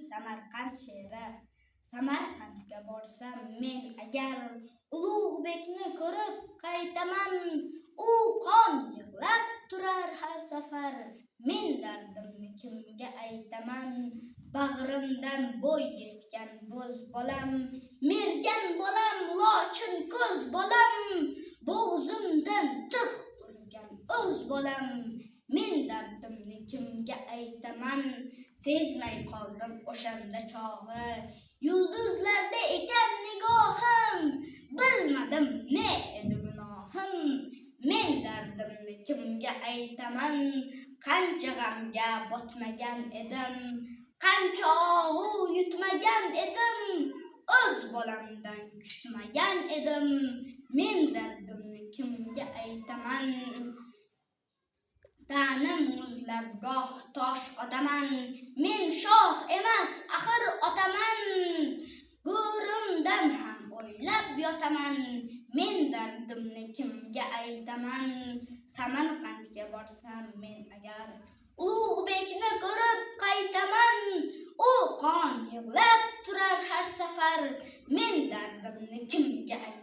Samarqand sheri. Samarqandga borsam men agar Ulug'bekni ko'rib qaytaman, u qon yig'lab turar har safar. Men dardimni kimga aytaman? Bag'rimdan bo'y yetgan bo'z bolam, mergan bolam, lochin ko'z bolam, bo'g'zimdan tig' urgan o'z bolam. Men dardimni kimga aytaman? Sezmay qoldim o'shanda chog'i, yulduzlarda ekan nigohim, bilmadim ne edi gunohim. Men dardimni kimga aytaman? Qancha g'amga botmagan edim, qancha og'u yutmagan edim, o'z bolamdan kutmagan edim. Men dardimni kimga aytaman? Ta'nim muzlab goh tosh otaman, men shoh emas axir otaman. Go'rimdan ham o'ylab yotaman, men dardimni kimga aytaman? Samarqandga borsam men agar Ulug'bekni ko'rib qaytaman, u qon yig'lab turar har safar. Men dardimni kimga aytaman?